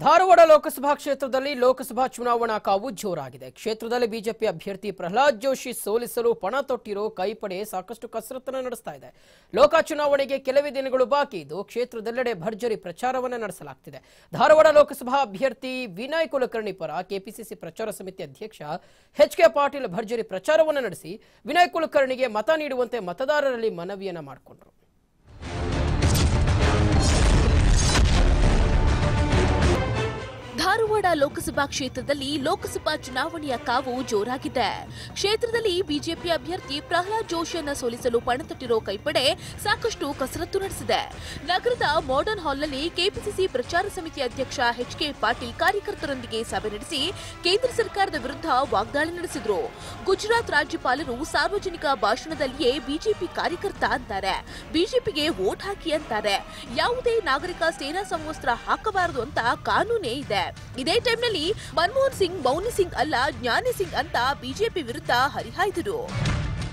ಧಾರವಾಡ ಲೋಕಸಭಾ ಕ್ಷೇತ್ರದಲ್ಲಿ ಲೋಕಸಭಾ ಚುನಾವಣಾ ಕಾವು ಜೋರಾಗಿದೆ. ಕ್ಷೇತ್ರದಲ್ಲಿ ಬಿಜೆಪಿ ಅಭ್ಯರ್ಥಿ ಪ್ರಹ್ಲಾದ್ ಜೋಶಿ ಸೋಲಿಸಲು ಪಣ ತೊಟ್ಟಿರೋ ಕೈಪಡೆ ಸಾಕಷ್ಟು ಕಸರತ್ತನ್ನು ನಡೆಸ್ತಾ ಇದೆ. ಲೋಕ ಚುನಾವಣೆಗೆ ಕೆಲವೇ ದಿನಗಳು ಬಾಕಿ ಇದ್ದು ಕ್ಷೇತ್ರದೆಲ್ಲೆಡೆ ಭರ್ಜರಿ ಪ್ರಚಾರವನ್ನು ನಡೆಸಲಾಗುತ್ತಿದೆ. ಧಾರವಾಡ ಲೋಕಸಭಾ ಅಭ್ಯರ್ಥಿ ವಿನಯ್ ಕುಲಕರ್ಣಿ ಪರ ಕೆಪಿಸಿಸಿ ಪ್ರಚಾರ ಸಮಿತಿ ಅಧ್ಯಕ್ಷ ಎಚ್.ಕೆ. ಪಾಟೀಲ್ ಭರ್ಜರಿ ಪ್ರಚಾರವನ್ನು ನಡೆಸಿ ವಿನಯ್ ಕುಲಕರ್ಣಿಗೆ ಮತ ನೀಡುವಂತೆ ಮತದಾರರಲ್ಲಿ ಮನವಿಯನ್ನ ಮಾಡಿಕೊಂಡರು. ಧಾರವಾಡ ಲೋಕಸಭಾ ಕ್ಷೇತ್ರದಲ್ಲಿ ಲೋಕಸಭಾ ಚುನಾವಣೆಯ ಕಾವು ಜೋರಾಗಿದೆ. ಕ್ಷೇತ್ರದಲ್ಲಿ ಬಿಜೆಪಿ ಅಭ್ಯರ್ಥಿ ಪ್ರಹ್ಲಾದ್ ಜೋಶಿಯನ್ನು ಸೋಲಿಸಲು ಪಣತೊಟ್ಟಿರೋ ಕೈಪಡೆ ಸಾಕಷ್ಟು ಕಸರತ್ತು ನಡೆಸಿದೆ. ನಗರದ ಮಾಡರ್ನ್ ಹಾಲ್ನಲ್ಲಿ ಕೆಪಿಸಿಸಿ ಪ್ರಚಾರ ಸಮಿತಿ ಅಧ್ಯಕ್ಷ ಎಚ್.ಕೆ. ಪಾಟೀಲ್ ಕಾರ್ಯಕರ್ತರೊಂದಿಗೆ ಸಭೆ ನಡೆಸಿ ಕೇಂದ್ರ ಸರ್ಕಾರದ ವಿರುದ್ಧ ವಾಗ್ದಾಳಿ ನಡೆಸಿದ್ರು. ಗುಜರಾತ್ ರಾಜ್ಯಪಾಲರು ಸಾರ್ವಜನಿಕ ಭಾಷಣದಲ್ಲಿಯೇ ಬಿಜೆಪಿ ಕಾರ್ಯಕರ್ತ ಅಂತಾರೆ, ಬಿಜೆಪಿಗೆ ವೋಟ್ ಹಾಕಿ ಅಂತಾರೆ. ಯಾವುದೇ ನಾಗರಿಕ ಸೇನಾ ಸಮವಸ್ತ್ರ ಹಾಕಬಾರದು ಅಂತ ಕಾನೂನೇ ಇದೆ. ಇದೇ ಟೈಮ್ನಲ್ಲಿ ಮನಮೋಹನ್ ಸಿಂಗ್ ಮೌನಿ ಸಿಂಗ್ ಅಲ್ಲ ಜ್ಞಾನಿ ಸಿಂಗ್ ಅಂತ ಬಿಜೆಪಿ ವಿರುದ್ಧ ಹರಿಹಾಯ್ದರು.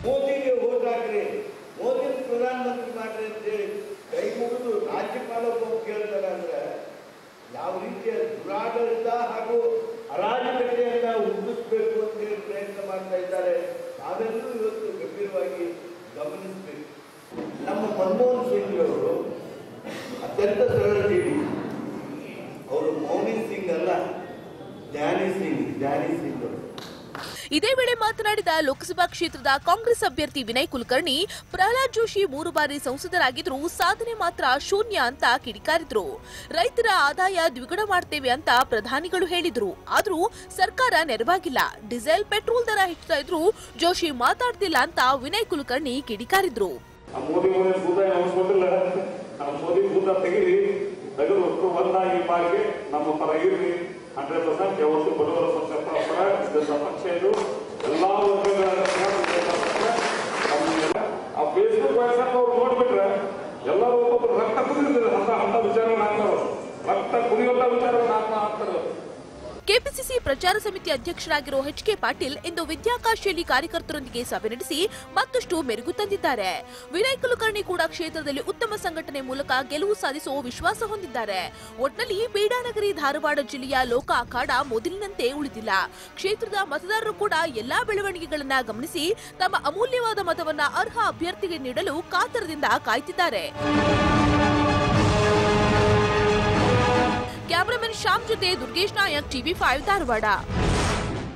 ಮೋದಿಗೆ ವೋಟ್ ಹಾಕ್ರಿ, ಮೋದಿ ಪ್ರಧಾನಮಂತ್ರಿ ಮಾಡ್ರಿ ಅಂತ ಹೇಳಿ ಕೈ ಮುಗಿದು ರಾಜ್ಯಪಾಲ ಕೇಳ್ತಾರೆ. ಅಂದ್ರೆ ಯಾವ ರೀತಿಯ ದುರಾಡಳಿತ ಹಾಗೂ ಅರಾಜಕತೆಯನ್ನ ಉಳಿಸಬೇಕು ಅಂತ ಹೇಳಿ ಪ್ರಯತ್ನ ಮಾಡ್ತಾ ಇದ್ದಾರೆ. ನಾವೆಲ್ಲರೂ ಇವತ್ತು ಗಂಭೀರವಾಗಿ ಗಮನಿಸಬೇಕು. ನಮ್ಮ ಮನಮೋಹನ್ ಸಿಂಗ್ ಅವರು ಅತ್ಯಂತ ಸರಳ ಜೀವಿ. ಅವರು ಮೌನಿ ಸಿಂಗ್ ಅಲ್ಲ, ಜ್ಞಾನಿ ಸಿಂಗ್. ಇದೇ ವೇಳೆ ಮಾತನಾಡಿದ ಲೋಕಸಭಾ ಕ್ಷೇತ್ರದ ಕಾಂಗ್ರೆಸ್ ಅಭ್ಯರ್ಥಿ ವಿನಯ್ ಕುಲಕರ್ಣಿ, ಪ್ರಹ್ಲಾದ್ ಜೋಶಿ 3 ಬಾರಿ ಸಂಸದರಾಗಿದ್ರು ಸಾಧನೆ ಮಾತ್ರ ಶೂನ್ಯ ಅಂತ ಕಿಡಿಕಾರಿದ್ರು. ರೈತರ ಆದಾಯ ದ್ವಿಗುಣ ಮಾಡ್ತೇವೆ ಅಂತ ಪ್ರಧಾನಿಗಳು ಹೇಳಿದ್ರು, ಆದ್ರೂ ಸರ್ಕಾರ ನೆರವಾಗಿಲ್ಲ. ಡೀಸೆಲ್ ಪೆಟ್ರೋಲ್ ದರ ಹೆಚ್ಚುತ್ತಾ ಇದ್ರು ಜೋಶಿ ಮಾತಾಡ್ತಿಲ್ಲ ಅಂತ ವಿನಯ್ ಕುಲಕರ್ಣಿ ಕಿಡಿಕಾರಿದ್ರು. ತೆಗೆದು ಒಂದಾಗಿ ಪಾಲಿಗೆ ನಮ್ಮ ಪರ ಇರಲಿ 100% ಯಾವತ್ತು ಬಡವರ ಪಕ್ಷ ಇದು ಎಲ್ಲಾ ವರ್ಗಗಳ ಆ ಫೇಸ್ಬುಕ್ ವಾಟ್ಸ್ಆಪ್ ಅವ್ರು ನೋಡ್ಬಿಟ್ರೆ ಎಲ್ಲರೂ ಒಬ್ಬೊಬ್ಬರು ರಕ್ತ ಕುದಿದ್ರೆ ಅಂತ ವಿಚಾರಗಳಾಗ್ತಾರ, ರಕ್ತ ಕುದಿಯುವಂತ ವಿಚಾರಗಳಾಗ್ತಾ ಆಗ್ತಾರೆ. ಕೆಪಿಸಿಸಿ ಪ್ರಚಾರ ಸಮಿತಿ ಅಧ್ಯಕ್ಷರಾಗಿರೋ ಎಚ್.ಕೆ. ಪಾಟೀಲ್ ಇಂದು ವಿದ್ಯಾಕಾಶಿಯಲ್ಲಿ ಕಾರ್ಯಕರ್ತರೊಂದಿಗೆ ಸಭೆ ನಡೆಸಿ ಮತ್ತಷ್ಟು ಮೆರುಗು ತಂದಿದ್ದಾರೆ. ವಿನಯ್ ಕುಲಕರ್ಣಿ ಕೂಡ ಕ್ಷೇತ್ರದಲ್ಲಿ ಉತ್ತಮ ಸಂಘಟನೆ ಮೂಲಕ ಗೆಲುವು ಸಾಧಿಸುವ ವಿಶ್ವಾಸ ಹೊಂದಿದ್ದಾರೆ. ಒಟ್ನಲ್ಲಿ ಬೀಡಾನಗರಿ ಧಾರವಾಡ ಜಿಲ್ಲೆಯ ಲೋಕ ಅಖಾಡ ಮೊದಲಿನಂತೆ ಉಳಿದಿಲ್ಲ. ಕ್ಷೇತ್ರದ ಮತದಾರರು ಕೂಡ ಎಲ್ಲಾ ಬೆಳವಣಿಗೆಗಳನ್ನ ಗಮನಿಸಿ ತಮ್ಮ ಅಮೂಲ್ಯವಾದ ಮತವನ್ನ ಅರ್ಹ ಅಭ್ಯರ್ಥಿಗೆ ನೀಡಲು ಕಾತರದಿಂದ ಕಾಯ್ತಿದ್ದಾರೆ. ಕ್ಯಾಮರಾಮನ್ ಶ್ಯಾಮ್ ಜೊತೆ ದುರ್ಗೇಶ್ ನಾಯಕ್, TV5 ಧಾರವಾಡ.